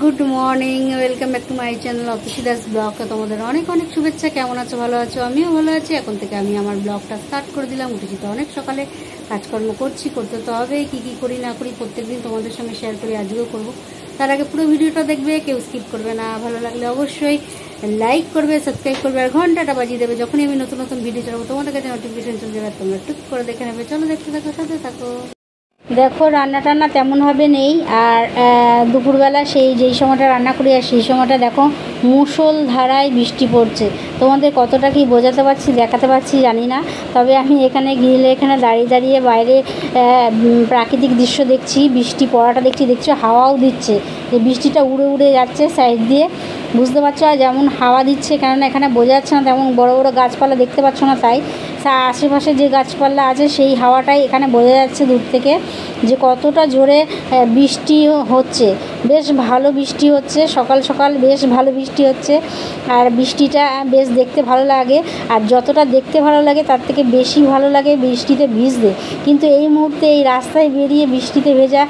Good morning, welcome back to my channel অপিসিদাস ব্লগকে তোমাদের অনেক অনেক শুভেচ্ছা। কেমন আছো? ভালো আছো? আমিও ভালো আছি। এখন থেকে আমি আমার ব্লগটা স্টার্ট করে দিলাম। উঠেছি তো অনেক সকালে, কাজকর্ম করছি, করতে তো হবে। কী কী করি না করি প্রত্যেকদিন তোমাদের সঙ্গে শেয়ার করি, আজকেও করবো। তার আগে পুরো ভিডিওটা দেখবে, কেউ স্কিপ করবে না। ভালো লাগলে অবশ্যই লাইক করবে, সাবস্ক্রাইব করবে আর ঘন্টাটা বাজিয়ে দেবে। যখনই আমি নতুন নতুন ভিডিও চালাবো তোমাদের কাছে নোটিফিকেশন চলে যাবে, তোমরা টুক করে দেখে নেবে। চলো দেখতে থাকো, সাথে থাকো। দেখো, রান্না টান্না তেমনভাবে নেই। আর দুপুরবেলা যেই সময়টা রান্না করি আর সেই সময়টা দেখো মুষল ধারায় বৃষ্টি পড়ছে। তোমাদের কতটা কি বোঝাতে পারছি, দেখাতে পারছি জানি না। তবে আমি এখানে গ্রিলে এখানে দাঁড়িয়ে দাঁড়িয়ে বাইরে প্রাকৃতিক দৃশ্য দেখছি, বৃষ্টি পড়াটা দেখছি হাওয়াও দিচ্ছে। যে বৃষ্টিটা উড়ে উড়ে যাচ্ছে সাইড দিয়ে, বুঝতে পারছো? আর যেমন হাওয়া দিচ্ছে, কেননা এখানে বোঝা যাচ্ছে না তেমন বড় বড় গাছপালা দেখতে পাচ্ছ না, তাই আশেপাশে যে গাছপালা আছে সেই হাওয়াটাই এখানে বোঝা যাচ্ছে দূর থেকে যে কতটা জোরে বৃষ্টি হচ্ছে। বেশ ভালো বৃষ্টি হচ্ছে, সকাল সকাল বেশ ভালো বৃষ্টি হচ্ছে। আর বৃষ্টিটা বেশ দেখতে ভালো লাগে। আর যতটা দেখতে ভালো লাগে তার থেকে বেশি ভালো লাগে বৃষ্টিতে ভিজতে। কিন্তু এই মুহূর্তে এই রাস্তায় বেরিয়ে বৃষ্টিতে ভেজা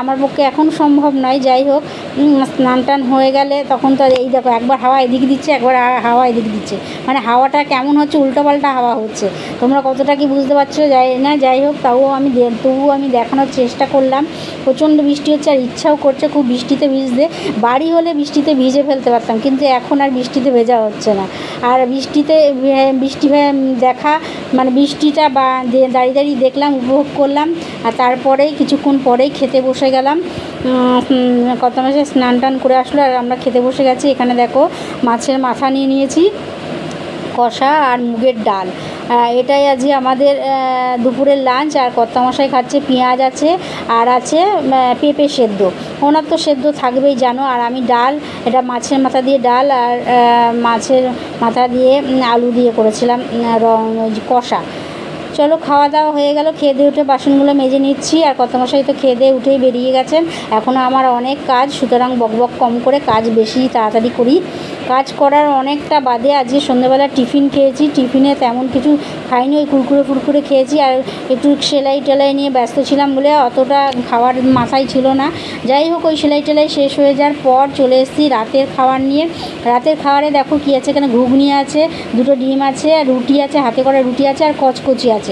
আমার পক্ষে এখন সম্ভব নয়। যাই হোক, স্নান টান হয়ে গেলে তখন তো এই দেখো একবার হাওয়া এদিকে দিচ্ছে, একবার হাওয়া এদিকে দিচ্ছে, মানে হাওয়াটা কেমন হচ্ছে, উল্টোপাল্টা হাওয়া হচ্ছে। তোমরা কতটা কি বুঝতে পারছো যাই না। যাই হোক, তবুও আমি দেখানোর চেষ্টা করলাম। প্রচণ্ড বৃষ্টি হচ্ছে আর ইচ্ছাও করছে খুব বৃষ্টিতে ভিজতে। বাড়ি হলে বৃষ্টিতে ভিজে ফেলতে পারতাম, কিন্তু এখন আর বৃষ্টিতে ভেজা হচ্ছে না। আর বৃষ্টি দেখা মানে বৃষ্টিটা দাঁড়িয়ে দাঁড়িয়ে দেখলাম, উপভোগ করলাম। আর তারপরেই কিছুক্ষণ পরেই খেতে বসে গেলাম। কত মাসে স্নান টান করে আসলো আর আমরা খেতে বসে গেছি। এখানে দেখো মাছের মাথা নিয়ে নিয়েছি, কষা আর মুগের ডাল। এটাই আজকে আমাদের দুপুরের লাঞ্চ। আর কর্তামশাই খাচ্ছে, পেঁয়াজ আছে আর আছে পেঁপে সেদ্ধ। ওনার তো সেদ্ধ থাকবেই জানো। আর আমি ডাল, এটা মাছের মাথা দিয়ে ডাল আর মাছের মাথা দিয়ে আলু দিয়ে করেছিলাম কষা। চলো, খাওয়া দাওয়া হয়ে গেল। খেয়ে দিয়ে উঠে বাসনগুলো মেজে নিচ্ছি। আর কর্তামশাই তো খেয়ে দিয়ে উঠেই বেরিয়ে গেছেন। এখনও আমার অনেক কাজ, সুতরাং বকবক কম করে কাজ বেশি তাড়াতাড়ি করি। কাজ করার অনেকটা বাদে আজকে সন্ধ্যেবেলা টিফিন খেয়েছি। টিফিনে তেমন কিছু খাইনি, ওই কুরকুরে খেয়েছি। আর একটু সেলাই টেলাই নিয়ে ব্যস্ত ছিলাম বলে অতটা খাওয়ার মাথায় ছিল না। যাই হোক, ওই সেলাই টেলাই শেষ হয়ে যাওয়ার পর চলে এসেছি রাতের খাবার নিয়ে। রাতের খাবারে দেখো কী আছে, এখানে ঘুগনি আছে, দুটো ডিম আছে, আর রুটি আছে, হাতে করা রুটি আছে, আর কচকচি আছে।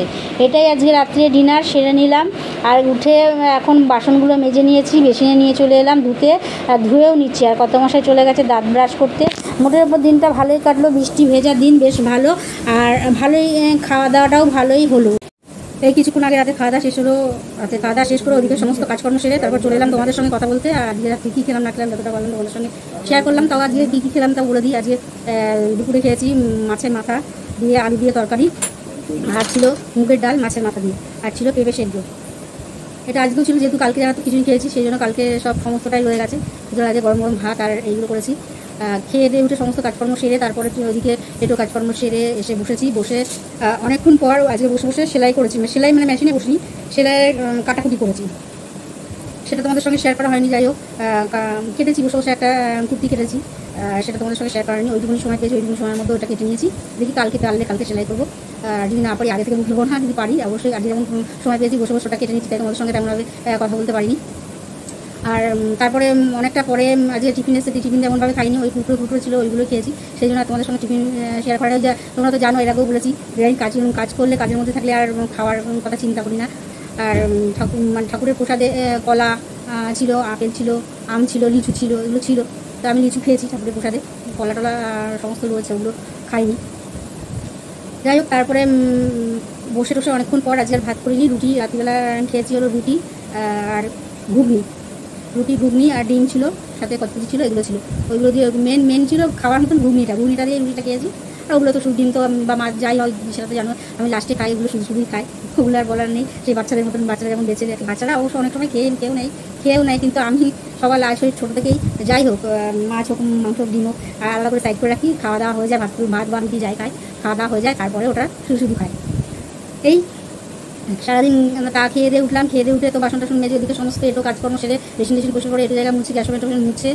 এটাই আজকে রাত্রে ডিনার সেরে নিলাম। আর উঠে এখন বাসনগুলো মেজে নিয়েছি, বেসিনে নিয়ে চলে এলাম ধুতে। আর ধুয়েও নিচ্ছি। আর কর্তামশাই চলে গেছে দাঁত ব্রাশ করতে। মোটের ওপর দিনটা ভালোই কাটলো, বৃষ্টি ভেজা দিন, বেশ ভালো। আর ভালোই খাওয়া দাওয়াটাও ভালোই হলো। এই কিছুক্ষণ আগে রাতে খাওয়া দাওয়া শেষ হলো। রাতে খাওয়া দাওয়া শেষ করে ওদিকে সমস্ত কাজকর্ম সেরে তারপর চলে এলাম তোমাদের সঙ্গে কথা বলতে। আর আজকে রাতে কী খেলাম না খেলাম যতটা বললাম তোমাদের সঙ্গে শেয়ার করলাম। তাও আজকে কী খেলাম তা বলে দিই। আজকে দুপুরে খেয়েছি মাছের মাথা দিয়ে আলু দিয়ে তরকারি, আর ছিল মুগের ডাল মাছের মাথা দিয়ে, আর ছিল পেঁপে সেদ্ধ। এটা আজকেও ছিল, যেহেতু কালকে রাতে কিছুই খেয়েছি সেই জন্য কালকে সমস্তটাই রয়ে গেছে। সুতরাং আজকে গরম গরম ভাত আর এইগুলো করেছি। খেয়ে দিয়ে উঠে সমস্ত কাজকর্ম সেরে তারপরে ওইদিকে একটু কাজকর্ম সেরে এসে বসে অনেকক্ষণ পর আজকে বসে সেলাই করেছি। সেলাই মানে মেশিনে বসিনি, সেলাই কাটাকুটি করেছি। সেটা তোমাদের সঙ্গে শেয়ার করা হয়নি। যাই হোক, কেটেছি বসে একটা কুর্তি কেটেছি, সেটা তোমাদের সঙ্গে শেয়ার করা হয়নি। ওইটুকুনি সময় পেয়েছি, ওইটুকুনি সময়ের মধ্যে ওটা কেটে নিয়েছি। দেখি কালকে সেলাই করবো। যদি না পারি আগে থেকে মুখ না, যদি পারি অবশ্যই আজকে যেমন সময় পেয়েছি বসে ওটা কেটে নিচ্ছি, তাই তোমাদের সঙ্গে তেমনভাবে কথা বলতে পারিনি। আর তারপরে অনেকটা পরে আজকে টিফিন এসেছে, টিফিন যেমনভাবে খাইনি, ওই কুকুরে ছিল ওইগুলো খেয়েছি। সেই জন্য তোমাদের সঙ্গে টিফিন শেয়ার করা যায়। তোমরা তো জানো, এর আগেও বলেছি কাজ করলে কাজের মধ্যে থাকলে আর খাওয়ার কথা চিন্তা করি না। আর ঠাকুরের প্রসাদে কলা ছিল, আপেল ছিল, আম ছিল, লিচু ছিল, এগুলো ছিল। তো আমি লিচু খেয়েছি ঠাকুরের প্রসাদে, কলা টলা সমস্ত রয়েছে, ওগুলো খাইনি। যাই হোক, তারপরে বসে অনেকক্ষণ পর আজকে আর ভাত করিনি। রুটি রাত্রিবেলা খেয়েছি, হলো রুটি আর ঘুগনি আর ডিম ছিল, সাথে কচকচি ছিল, এগুলো ছিল। ওইগুলো দিয়ে মেন ছিল খাওয়ার মতন ঘুগনিটা দিয়ে রুটিটা খেয়েছি। আর ওগুলো তো ডিম তো বা মাছ যাই হয় সেটা তো জানো, আমি লাস্টে খাই, ওগুলো শুধুই খাই। ওগুলো আর বলার নেই। সেই বাচ্চাদের মতন, বাচ্চারা যেমন বেঁচে যায়, বাচ্চারা অবশ্য অনেক সময় খেয়েও নেয়, কিন্তু আমি সবার ছোটো থেকেই যাই হোক, মাছ হোক মাংস হোক ডিম হোক আলাদা করে সাইড করে রাখি। খাওয়া দাওয়া হয়ে যায়, ভাত বা রুটি যাই খাই, খাওয়া দাওয়া হয়ে যায়, তারপরে ওটা শুধু খাই। এই সারাদিন তা খেয়ে দিয়ে উঠলাম। খেয়ে দিয়ে উঠে তো বাসন টাসন মেজে ওদিকে সমস্ত একটু কাজকর্ম সেরে বেশি বসে পড়ে একটু জায়গা মুছছি, গ্যাস ওভেন মুছছে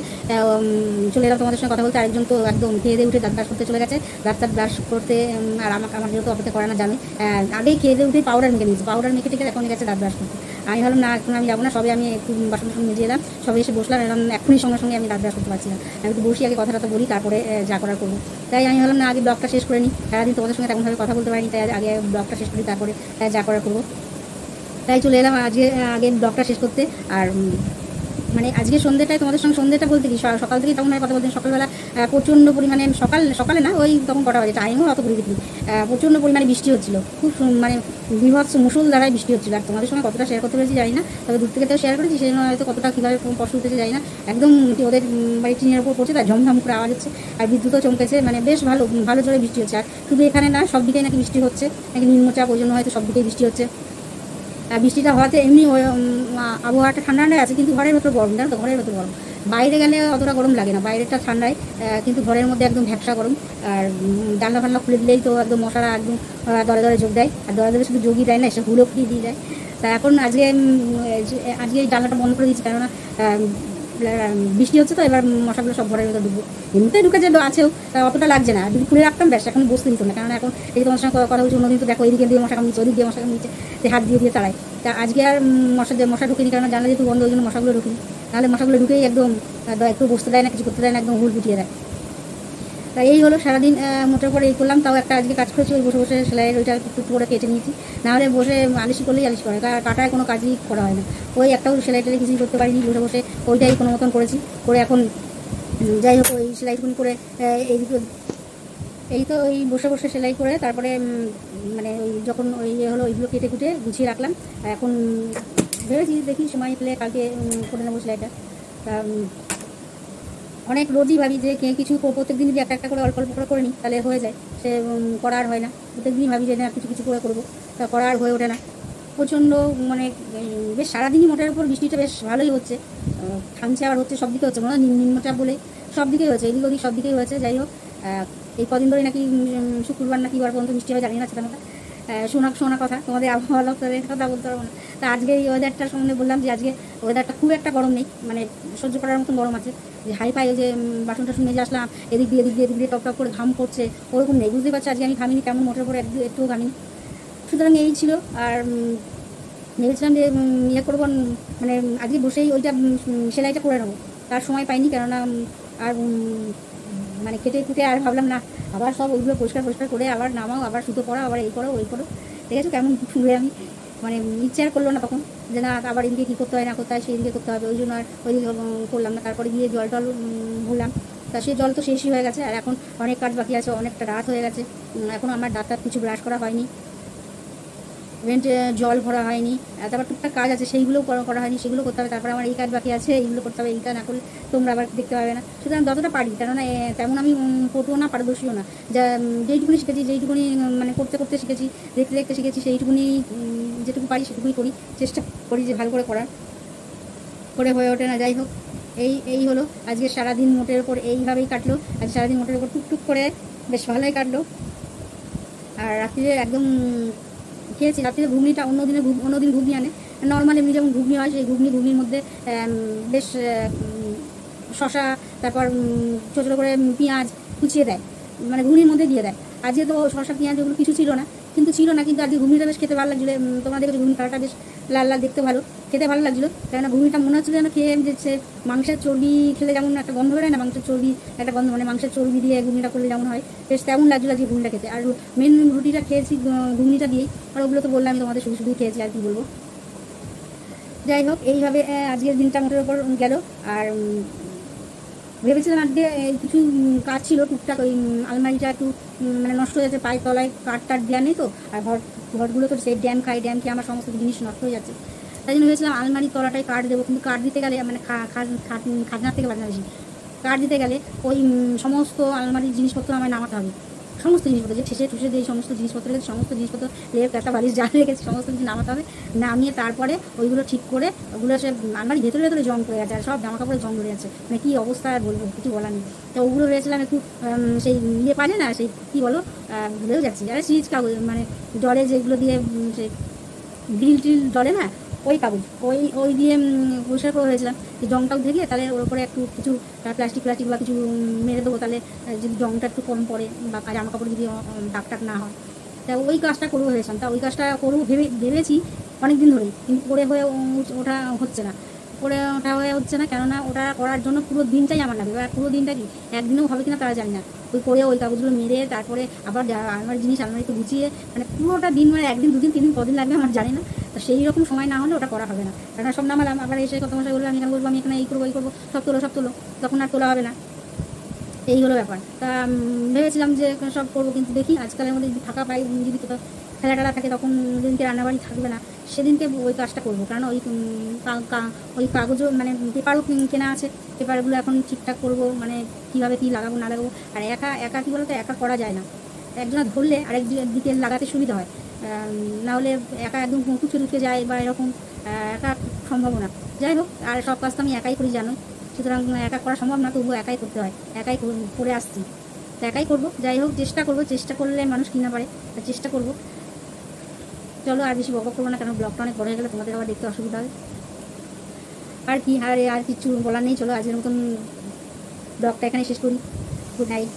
চলে এলাম তোমাদের সঙ্গে কথা বলতে। আরেকজন তো একদম খেয়ে দিয়ে উঠে দাঁত ব্রাশ করতে চলে গেছে। দাঁত ব্রাশ করতে আর আমার যেহেতু অপেক্ষা করে না জানি, আগেই খেয়ে দিয়ে উঠে পাউডার মেখে নিয়েছি। পাউডার মেখে টেকে এখন গেছে দাঁত ব্রাশ করতে। আমি ভাবলাম না এখন আমি যাবো না, সবে আমি একটু বাসন টাসন মেজে এলাম, সবে এসে বসলাম, এরকম এখনই সঙ্গে সঙ্গে আমি দাঁত ব্রাশ করতে পারছি না, আমি একটু বসি আগে কথাটা বলি, তারপরে যা করার করবো। তাই আমি ভাবলাম না আগে ব্লগটা শেষ করে নিই, সারাদিন তোমাদের সঙ্গে তেমনভাবে কথা বলতে পারিনি, তাই আগে ব্লগটা শেষ করি, তারপরে যা করার করবো। তাই চলে এলাম আগে ব্লগটা শেষ করতে। আর মানে আজকে সন্ধ্যেটায় তোমাদের সঙ্গে, সন্ধ্যেটা বলতে কি সকাল থেকেই তখন কথা বলতেন, সকালবেলা প্রচণ্ড পরিমাণে, সকালে না ওই তখন কটা বাজে, টাইমও অত ঘুরে দিচ্ছি, প্রচণ্ড পরিমাণে বৃষ্টি হচ্ছিল, খুব মানে বিভৎস মুষলধারায় বৃষ্টি হচ্ছিল। আর তোমাদের সঙ্গে কতটা শেয়ার করতে পেরেছি জানি না, তবে দূর থেকে তো শেয়ার করেছি, সেই জন্য হয়তো কতটা কীভাবে কষ্ট উঠেছে জানি না। একদম ওদের বাড়ির টিনের উপর পড়ছে, তার ঝমঝম করে আওয়াজ হচ্ছে, আর বিদ্যুৎও চমকেছে, মানে বেশ ভালো ভালো জোরে বৃষ্টি হচ্ছে। আর শুধু এখানে না, সব দিকেই নাকি বৃষ্টি হচ্ছে, নাকি নিম্নচাপ, ওই জন্য হয়তো সব দিকেই বৃষ্টি হচ্ছে। বৃষ্টিটা হওয়াতে এমনি আবহাওয়াটা ঠান্ডা ঠান্ডায় আছে, কিন্তু ঘরের ভেতর গরম, জানো তো, ঘরের ভেতর গরম। বাইরে গেলে অতটা গরম লাগে না, বাইরেটা ঠান্ডায়, কিন্তু ঘরের মধ্যে একদম ভ্যাপসা গরম। আর জানলা ফান্না খুলে দিলেই তো একদম মশারা একদম দরে দরে যোগ দেয়, আর দরে দরে শুধু যোগই দেয় না, এসে হুলো ফুটিয়ে দিয়ে যায়। তা এখন আজকে এই জানলাটা বন্ধ করে দিচ্ছি, কেননা বৃষ্টি হচ্ছে তো, এবার মশাগুলো সব ঘরের ভেতর ঢুকবো, এমনিতেই ঢুকে যে আছেও অতটা লাগছে না, যদি খুলে রাখতাম ব্যাস এখন বসতে দিত না, কারণ এখন এই তোমার সঙ্গে কথা বলছি, অন্যদিন তো দেখো এদিকে দিয়ে মশা কামড়িচ্ছে, ওদিক দিয়ে মশা কামড়িচ্ছে, হাত দিয়ে তাড়ায়। তা আজকে আর মশা ঢুকিনি, কারণ জানলা যেহেতু বন্ধ, ওই জন্য মশাগুলো ঢুকিনি, তাহলে মশাগুলো ঢুকেই একদম একটু বসতে দেয় না, কিছু করতে দেয় না, একদম হুল ফুটিয়ে দেয়। তা এই হলো সারাদিন মোটের পরে এই করলাম। তাও একটা আজকে কাজ করেছি, ওই বসে বসে সেলাইয়ের ওইটা একটু করে কেটে নিয়েছি, নাহলে বসে আলিশি করলেই আলিশ করে, কাটায় কোনো কাজই করা হয় না। ওই একটাও সেলাই টেলাই কিছুই করতে পারিনি, বসে বসে ওইটাই কোনো মতন করেছি, করে এখন যাই হোক ওই সেলাইটুকুনি করে এইদিকে এই তো ওই বসে বসে সেলাই করে তারপরে মানে ওই যখন ওই হলো ওইগুলো কেটে কুটে গুছিয়ে রাখলাম। এখন ভেবেছি দেখি সময় পেলে কালকে করে নেবো সেলাইটা। তা অনেক রোজই ভাবি যে কিছু প্রত্যেক দিন যদি একটা একটা করে অল্প অল্প করে নিই তাহলে হয়ে যায়, সে করার হয় না। প্রত্যেক দিনই ভাবি যে না কিছু কিছু করে করবো, তা করার হয়ে ওঠে না। প্রচণ্ড মানে বেশ সারাদিনই মোটের উপর বৃষ্টিটা বেশ ভালোই হচ্ছে, থামছে আবার হচ্ছে, সব দিকে হচ্ছে, মনে হয় নিম্নচাপ বলে সব দিকেই হয়েছে, এদিক ওদিক সব দিকেই হয়েছে। যাই হোক এই কদিন ধরে নাকি শুক্রবার নাকি বার পর্যন্ত বৃষ্টি হয়, জানি না সেটা শোনা কথা, তোমাদের আবহাওয়া দপ্তরের কথা বলতে পারবো না। তা আজকে এই ওয়েদারটার সম্বন্ধে বললাম যে আজকে ওয়েদারটা খুব একটা গরম নেই, মানে সহ্য করার মতন গরম আছে, যে হাই ফাই যে বাসন টাসন মেজে আসলাম এদিক দিয়ে টপ টপ করে ঘাম করছে, ওরকম নেই। বুঝতে পারছি আজকে আমি ঘামিনি, কেমন মোটের উপরে একটুও ঘামিনি। সুতরাং এই ছিল। আর ভেবেছিলাম যে ইয়ে করবো, মানে আজকে বসেই ওইটা সেলাইটা করে নেবো, তার সময় পাইনি, কেননা আর মানে কেটে কুটে আর ভাবলাম না আবার সব ওইগুলো পরিষ্কার করে আবার নামাও, আবার সুতো পড়া, আবার এই করো ওই করো, দেখেছো কেমন ঘুরে আমি, মানে ইচ্ছে আর করলো না তখন যে না আবার এদিকে কী করতে হয় না করতে হয়, সেই দিকে করতে হবে, ওই জন্য আর ওইদিকে করলাম না। তারপরে গিয়ে জল টল ভরলাম, তা সেই জল তো শেষই হয়ে গেছে, আর এখন অনেক কাজ বাকি আছে, অনেকটা রাত হয়ে গেছে, এখন আমার দাঁত কিছু ব্রাশ করা হয়নি, ভেন্টে জল ভরা হয়নি, তারপর টুকটাক কাজ আছে সেইগুলোও করা হয়নি, সেগুলো করতে হবে। তারপরে আমার এই কাজ বাকি আছে, এইগুলো করতে হবে, এইটা না করলে তোমরা আবার দেখতে পাবে না। সুতরাং যতটা পারি, কেননা তেমন আমি পটুও না, পারদর্শীও না, যা যেইটুকুনি শিখেছি, যেইটুকুনি মানে করতে করতে শিখেছি, দেখতে দেখতে শিখেছি, সেইটুকুনি যেটুকু পারি সেটুকুই করি, চেষ্টা করি যে ভালো করে করার, করে হয়ে ওঠে না। যাই হোক এই হলো আজকে সারাদিন মোটের ওপর এইভাবেই কাটলো, আজ সারাদিন মোটের ওপর টুকটুক করে বেশ ভালোই কাটলো। আর রাত্রিরে একদম খেয়েছি, রাত্রিরে ঘুগনিটা অন্যদিন ঘুগনি আনে, নর্মাল এমনি যেমন ঘুগনি হয় সেই ঘুগনির মধ্যে বেশ শশা, তারপর ছোটো ছোটো করে পেঁয়াজ কুচিয়ে দেয়, মানে ঘুগনির মধ্যে দিয়ে দেয়। আজকে তো শশা পেঁয়াজ ওগুলো কিছু ছিল না, কিন্তু আজকে ঘুগনিটা বেশ খেতে ভালো লাগছিলো। তোমরা দেখেছো ঘুগনি কালারটা বেশ লাল লাল, দেখতে ভালো, খেতে ভালো লাগছিলো, কেননা ঘুগনিটা মনে হচ্ছিলো যেন খেয়ে যে মাংসের চর্বি খেলে যেমন একটা গন্ধ বেরোয় না, মাংসের চর্বি একটা গন্ধ, মানে মাংসের চর্বি দিয়ে ঘুগনিটা করলে যেমন হয়, বেশ তেমন লাগছিলো আজকে ঘুগনিটা খেতে। আর মেন রুটিটা খেয়েছি ঘুগনিটা দিয়েই, আর ওগুলো তো বললাম আমি তোমাদের শুধু খেয়েছি, আর কি বলবো। যাই হোক এইভাবে আজকের দিনটা মোটের ওপর গেল। আর ভেবেছিলাম আজকে কিছু কাজ ছিল টুকটাক, ওই আলমারিটা একটু মানে নষ্ট হয়ে যাচ্ছে, পায়ের তলায় কাঠ দেওয়া নেই তো, আর ঘরগুলো তো সেই ড্যাম খেয়ে আমার সমস্ত জিনিস নষ্ট হয়ে যাচ্ছে, তাই জন্য ভেবেছিলাম আলমারির তলাটায় কাঠ দেবো। কিন্তু কাঠ দিতে গেলে মানে খাজনার থেকে বাজনা বেশি, কাঠ দিতে গেলে ওই সমস্ত আলমারির জিনিসপত্র আমায় নামাতে হবে, সমস্ত জিনিসপত্র যে ঠুসে দিয়ে সমস্ত জিনিসপত্র লেপ একটা বালিশ যা রেখেছে সমস্ত কিছু নামাতে হবে, নামিয়ে তারপরে ওইগুলো ঠিক করে, ওগুলো সে আলমারি ভেতরে জং করে গেছে, আর সব জামা কাপড়ে জং ধরে যাচ্ছে, মানে কী অবস্থা আর বলবো, কিছু বলার নেই। তো ওগুলো ভেবেছিলাম একটু সেই পারে না, সেই কী বলো ভুলেও যাচ্ছি, আরে সিরিজ কাগজ, মানে জলে যেগুলো দিয়ে সেই গ্রিল টিল জলে না, ওই কাগজ ওই দিয়ে পরিষ্কার করে হয়েছিলাম, যে জংটাও থেকে তাহলে ওর উপরে একটু কিছু প্লাস্টিক বা কিছু মেরে দেবো, তাহলে যদি জংটা একটু কম পড়ে বা জামা কাপড় যদি দাগ টাক না হয়, তা ওই কাজটা করবো ভেবেছিলাম। তা ওই কাজটা করবো ভেবেছি, অনেক দিন ধরেই, কিন্তু করে হয়ে ওঠা হচ্ছে না, করে ওঠা হয়ে হচ্ছে না। কেননা ওটা করার জন্য পুরো দিনটাই আমার লাগবে, আর পুরো দিনটা কি একদিনেও হবে কিনা তারা জানি না। ওই করে ওই কাগজগুলো মেরে তারপরে আবার আলমারি জিনিস আলমারিতে গুছিয়ে, মানে পুরোটা দিন, মানে একদিন দুদিন তিন দিন কদিন লাগবে আমার জানি না। তো সেই রকম সময় না হলে ওটা করা হবে না। কেননা সব নামালাম, আবার এসে কত মশাই বলবো, আমি এখানে বলবো আমি এখানে এই করবো এই করবো, সব তোলো, তখন আর তোলা হবে না। এই হলো ব্যাপার। তা ভেবেছিলাম যে সব করবো, কিন্তু দেখি আজকালের মধ্যে যদি ফাঁকা পাই, যদি কোথাও খেলা টেলা থাকে, তখন যেদিনকে রান্নাবাড়ি থাকবে না সেদিনকে ওই কাজটা করবো। কারণ ওই কাগজও মানে পেপারও কেনা আছে, পেপারগুলো এখন ঠিকঠাক করবো, মানে কীভাবে কী লাগাবো না লাগাবো। আর একা একা কী বলতো, একা করা যায় না, একজনা ধরলে আরেক দিকে লাগাতে সুবিধা হয়। না হলে একা একদম টুকে যায় বা এরকম, একা সম্ভব না। যাই হোক, আর সব কাজ তো আমি একাই করি জানো, সুতরাং একা করা সম্ভব না, তবুও একাই করতে হয়, একাই করে আসছি, তো একাই করবো। যাই হোক, চেষ্টা করবো, চেষ্টা করলে মানুষ কিনা পারে, চেষ্টা করবো। চলো আর বেশি বক করবো না, কারণ ব্লগটা অনেক বড় হয়ে গেলে তোমাদের আবার দেখতে অসুবিধা হবে। আর কি, আর কিছু বলার নেই। চলো আজকের মতন ব্লগটা এখানে শেষ করি। Good night.